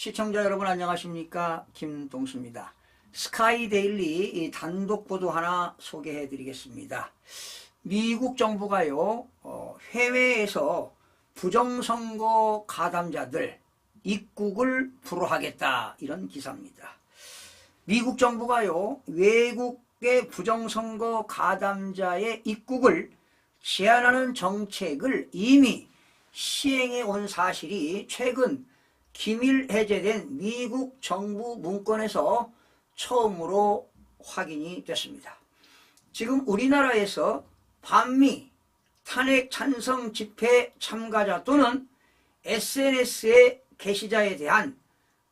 시청자 여러분 안녕하십니까? 김동수입니다. 스카이데일리 단독 보도 하나 소개해 드리겠습니다. 미국 정부가요 해외에서 부정선거 가담자들 입국을 불허하겠다, 이런 기사입니다. 미국 정부가요 외국의 부정선거 가담자의 입국을 제한하는 정책을 이미 시행해 온 사실이 최근 기밀 해제된 미국 정부 문건에서 처음으로 확인이 됐습니다. 지금 우리나라에서 반미 탄핵 찬성 집회 참가자 또는 SNS의 게시자에 대한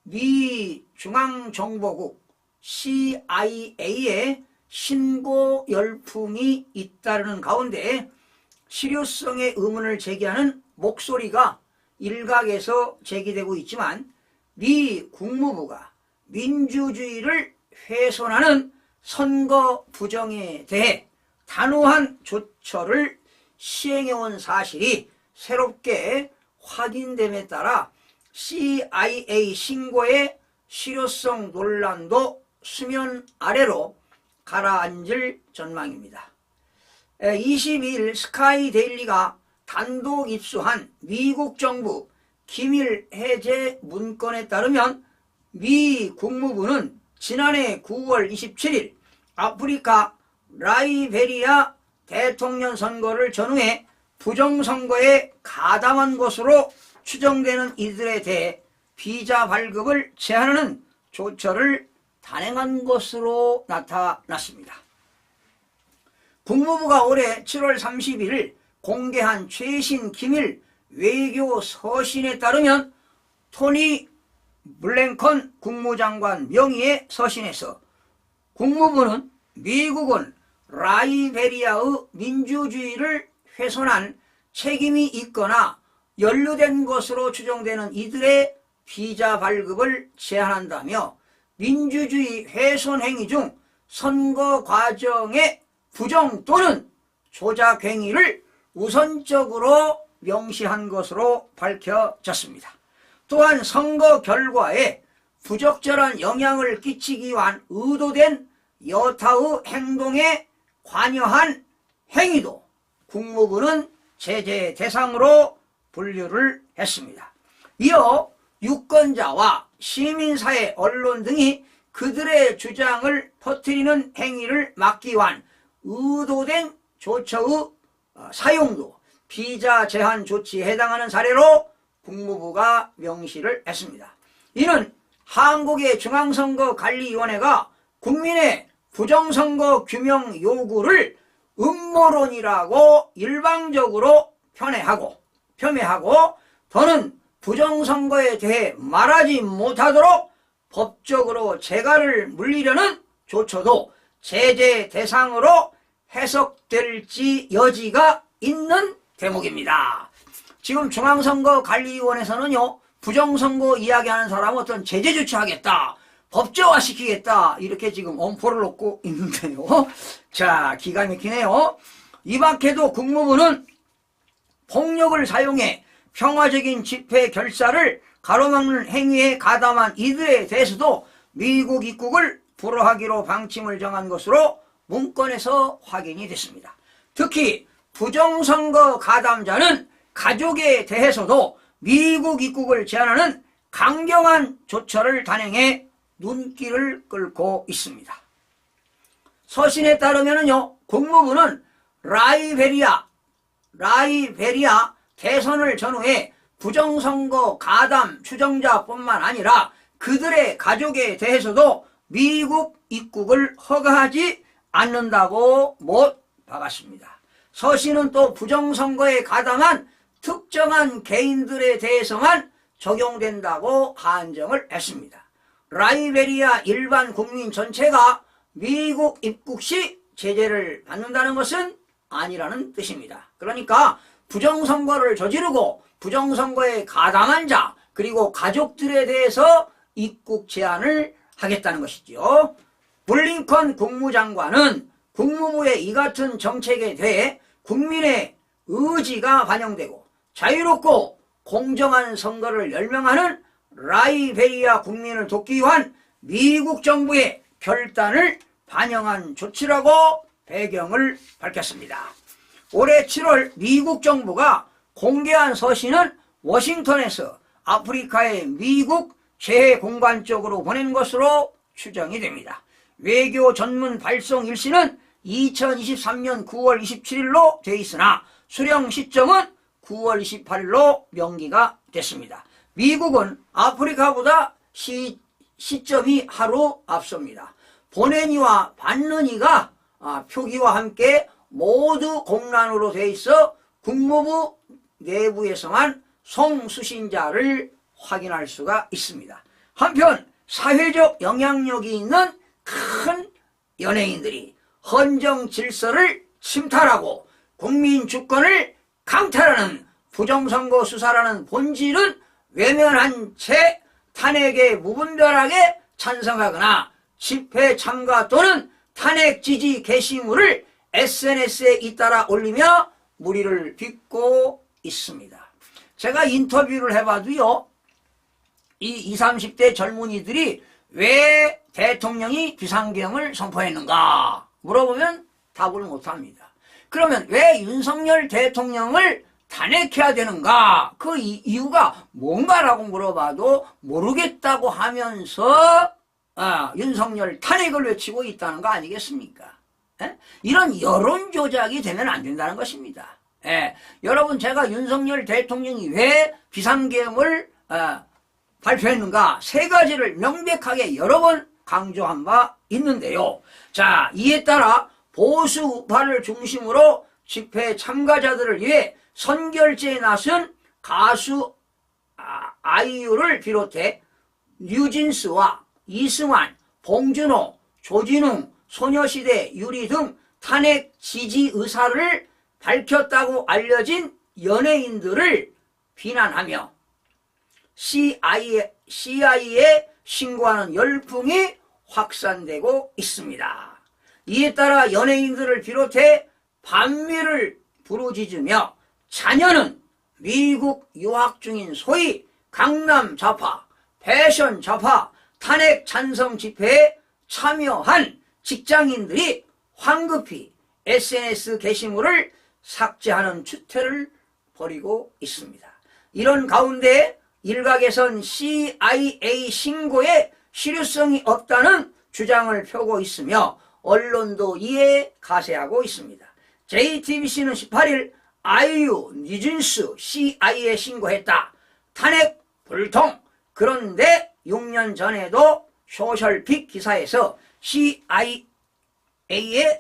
미 중앙정보국 CIA의 신고 열풍이 잇따르는 가운데 실효성의 의문을 제기하는 목소리가 일각에서 제기되고 있지만, 미 국무부가 민주주의를 훼손하는 선거 부정에 대해 단호한 조처를 시행해온 사실이 새롭게 확인됨에 따라 CIA 신고의 실효성 논란도 수면 아래로 가라앉을 전망입니다. 22일 스카이데일리가 단독 입수한 미국 정부 기밀 해제 문건에 따르면 미 국무부는 지난해 9월 27일 아프리카 라이베리아 대통령 선거를 전후해 부정선거에 가담한 것으로 추정되는 이들에 대해 비자 발급을 제한하는 조처를 단행한 것으로 나타났습니다. 국무부가 올해 7월 30일 공개한 최신 기밀 외교 서신에 따르면 토니 블랭컨 국무장관 명의의 서신에서 국무부는 미국은 라이베리아의 민주주의를 훼손한 책임이 있거나 연루된 것으로 추정되는 이들의 비자 발급을 제한한다며 민주주의 훼손 행위 중 선거 과정의 부정 또는 조작 행위를 우선적으로 명시한 것으로 밝혀졌습니다. 또한 선거 결과에 부적절한 영향을 끼치기 위한 의도된 여타의 행동에 관여한 행위도 국무부는 제재 대상으로 분류를 했습니다. 이어 유권자와 시민사회, 언론 등이 그들의 주장을 퍼뜨리는 행위를 막기 위한 의도된 조처의 사용도 비자 제한 조치에 해당하는 사례로 국무부가 명시를 했습니다. 이는 한국의 중앙선거관리위원회가 국민의 부정선거 규명 요구를 음모론이라고 일방적으로 폄훼하고 더는 부정선거에 대해 말하지 못하도록 법적으로 재갈을 물리려는 조처도 제재 대상으로 해석될지 여지가 있는 대목입니다. 지금 중앙선거관리위원회에서는요 부정선거 이야기하는 사람은 어떤 제재 조치하겠다, 법제화시키겠다, 이렇게 지금 엄포를 놓고 있는데요. 자, 기가 막히네요. 이 밖에도 국무부는 폭력을 사용해 평화적인 집회 결사를 가로막는 행위에 가담한 이들에 대해서도 미국 입국을 불허하기로 방침을 정한 것으로 문건에서 확인이 됐습니다. 특히 부정선거 가담자는 가족에 대해서도 미국 입국을 제한하는 강경한 조처를 단행해 눈길을 끌고 있습니다. 서신에 따르면요, 국무부는 라이베리아 대선을 전후해 부정선거 가담 추정자뿐만 아니라 그들의 가족에 대해서도 미국 입국을 허가하지 않는다고 못 박았습니다. 서신은 또 부정선거에 가담한 특정한 개인들에 대해서만 적용된다고 한정을 했습니다. 라이베리아 일반 국민 전체가 미국 입국 시 제재를 받는다는 것은 아니라는 뜻입니다. 그러니까 부정선거를 저지르고 부정선거에 가담한 자 그리고 가족들에 대해서 입국 제한을 하겠다는 것이죠. 블링컨 국무장관은 국무부의 이 같은 정책에 대해 국민의 의지가 반영되고 자유롭고 공정한 선거를 열명하는 라이베리아 국민을 돕기 위한 미국 정부의 결단을 반영한 조치라고 배경을 밝혔습니다. 올해 7월 미국 정부가 공개한 서신은 워싱턴에서 아프리카에 미국 재해공관 쪽으로 보낸 것으로 추정이 됩니다. 외교 전문 발송 일시는 2023년 9월 27일로 돼 있으나 수령 시점은 9월 28일로 명기가 됐습니다. 미국은 아프리카보다 시점이 하루 앞섭니다. 보낸 이와 받는 이가 표기와 함께 모두 공란으로 돼 있어 국무부 내부에서만 송수신자를 확인할 수가 있습니다. 한편 사회적 영향력이 있는 큰 연예인들이 헌정 질서를 침탈하고 국민 주권을 강탈하는 부정선거 수사라는 본질은 외면한 채 탄핵에 무분별하게 찬성하거나 집회 참가 또는 탄핵 지지 게시물을 SNS에 잇따라 올리며 물의를 빚고 있습니다. 제가 인터뷰를 해봐도요, 이 20, 30대 젊은이들이 왜 대통령이 비상계엄을 선포했는가 물어보면 답을 못합니다. 그러면 왜 윤석열 대통령을 탄핵해야 되는가? 그 이유가 뭔가라고 물어봐도 모르겠다고 하면서 윤석열 탄핵을 외치고 있다는 거 아니겠습니까? 이런 여론 조작이 되면 안 된다는 것입니다. 여러분, 제가 윤석열 대통령이 왜 비상계엄을 발표했는가 세 가지를 명백하게 여러 번 강조한 바 있는데요. 자, 이에 따라 보수 우파를 중심으로 집회 참가자들을 위해 선결제에 나선 가수 아이유를 비롯해 뉴진스와 이승환, 봉준호, 조진웅, 소녀시대, 유리 등 탄핵 지지 의사를 밝혔다고 알려진 연예인들을 비난하며 CIA에 신고하는 열풍이 확산되고 있습니다. 이에 따라 연예인들을 비롯해 반미를 부르짖으며 자녀는 미국 유학 중인 소위 강남 좌파, 패션 좌파, 탄핵 찬성 집회에 참여한 직장인들이 황급히 SNS 게시물을 삭제하는 추태를 벌이고 있습니다. 이런 가운데 일각에선 CIA 신고에 실효성이 없다는 주장을 펴고 있으며 언론도 이에 가세하고 있습니다. JTBC는 18일 아이유, 뉴진스, CIA에 신고했다. 탄핵 불통. 그런데 6년 전에도 소셜픽 기사에서 CIA에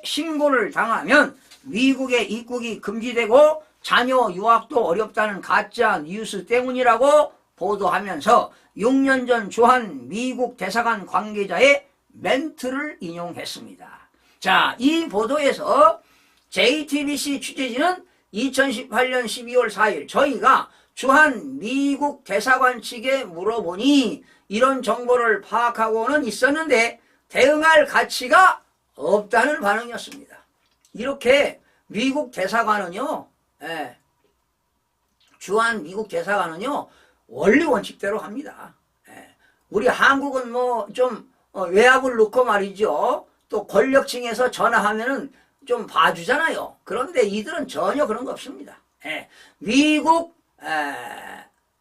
신고를 당하면 미국에 입국이 금지되고 자녀 유학도 어렵다는 가짜 뉴스 때문이라고 보도하면서 6년 전 주한 미국 대사관 관계자의 멘트를 인용했습니다. 자, 이 보도에서 JTBC 취재진은 2018년 12월 4일 저희가 주한 미국 대사관 측에 물어보니 이런 정보를 파악하고는 있었는데 대응할 가치가 없다는 반응이었습니다. 이렇게 미국 대사관은요, 주한 미국 대사관은요, 원리 원칙대로 합니다. 우리 한국은 뭐 좀 외압을 넣고 말이죠. 또 권력층에서 전화하면은 좀 봐주잖아요. 그런데 이들은 전혀 그런 거 없습니다. 미국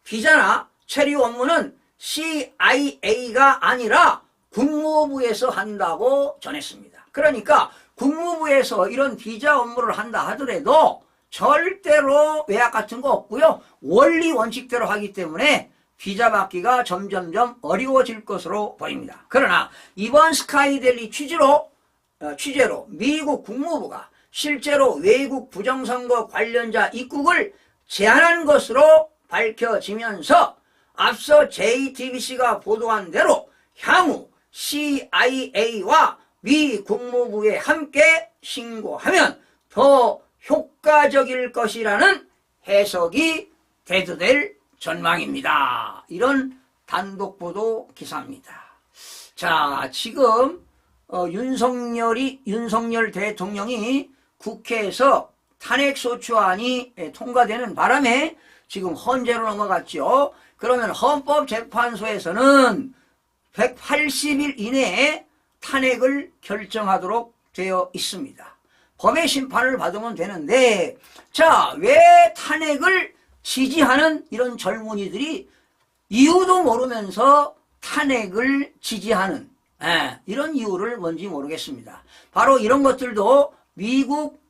비자나 체류 업무는 CIA가 아니라 국무부에서 한다고 전했습니다. 그러니까 국무부에서 이런 비자 업무를 한다 하더라도 절대로 외압 같은 거 없고요. 원리 원칙대로 하기 때문에 비자 받기가 점점점 어려워질 것으로 보입니다. 그러나 이번 스카이델리 취재로 미국 국무부가 실제로 외국 부정선거 관련자 입국을 제한한 것으로 밝혀지면서 앞서 JTBC가 보도한 대로 향후 CIA와 미 국무부에 함께 신고하면 더 효과적일 것이라는 해석이 대두될 전망입니다. 이런 단독보도 기사입니다. 자, 지금 윤석열 대통령이 국회에서 탄핵소추안이 통과되는 바람에 지금 헌재로 넘어갔죠. 그러면 헌법재판소에서는 180일 이내에 탄핵을 결정하도록 되어 있습니다. 법의 심판을 받으면 되는데, 자, 왜 탄핵을 지지하는 이런 젊은이들이 이유도 모르면서 탄핵을 지지하는 이런 이유를 뭔지 모르겠습니다. 바로 이런 것들도 미국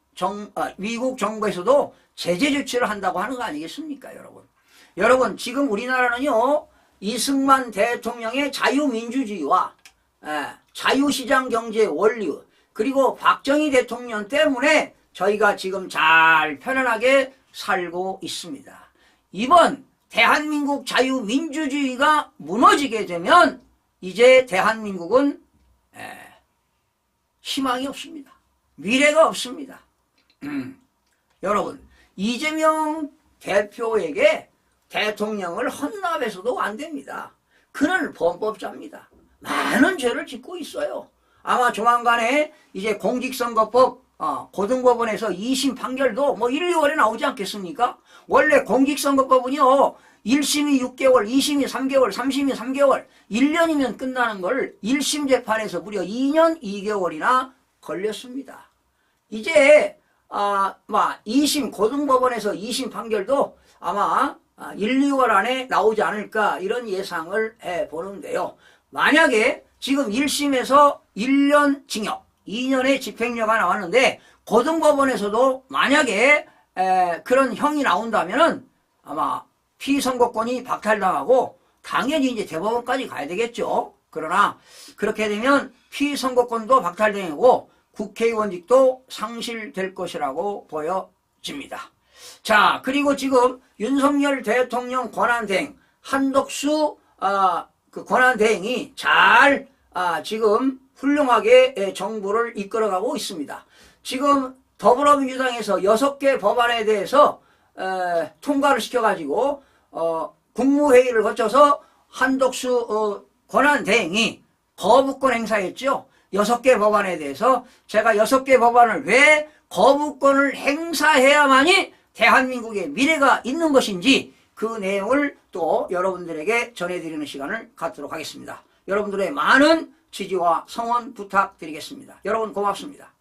정부에서도 제재 조치를 한다고 하는 거 아니겠습니까, 여러분? 여러분, 지금 우리나라는요, 이승만 대통령의 자유민주주의와 자유시장 경제 원리, 그리고 박정희 대통령 때문에 저희가 지금 잘 편안하게 살고 있습니다. 이번 대한민국 자유민주주의가 무너지게 되면 이제 대한민국은 희망이 없습니다. 미래가 없습니다. 여러분, 이재명 대표에게 대통령을 헌납해서도 안 됩니다. 그는 범법자입니다. 많은 죄를 짓고 있어요. 아마 조만간에 이제 공직선거법 고등법원에서 2심 판결도 뭐 1, 2월에 나오지 않겠습니까? 원래 공직선거법은요, 1심이 6개월, 2심이 3개월, 3심이 3개월, 1년이면 끝나는 걸 1심 재판에서 무려 2년 2개월이나 걸렸습니다. 이제 2심 고등법원에서 2심 판결도 아마 1, 2월 안에 나오지 않을까 이런 예상을 해보는데요. 만약에 지금 1심에서 1년 징역, 2년의 집행유예가 나왔는데 고등법원에서도 만약에 그런 형이 나온다면은 아마 피선거권이 박탈당하고 당연히 이제 대법원까지 가야 되겠죠. 그러나 그렇게 되면 피선거권도 박탈되고 국회의원직도 상실될 것이라고 보여집니다. 자, 그리고 지금 윤석열 대통령 권한대행, 한덕수 그 권한대행이 잘 지금 훌륭하게 정부를 이끌어가고 있습니다. 지금 더불어민주당에서 6개 법안에 대해서 통과를 시켜가지고 국무회의를 거쳐서 한덕수 권한대행이 거부권 행사했죠. 6개 법안에 대해서 제가 6개 법안을 왜 거부권을 행사해야만이 대한민국의 미래가 있는 것인지 그 내용을 또 여러분들에게 전해드리는 시간을 갖도록 하겠습니다. 여러분들의 많은 지지와 성원 부탁드리겠습니다. 여러분 고맙습니다.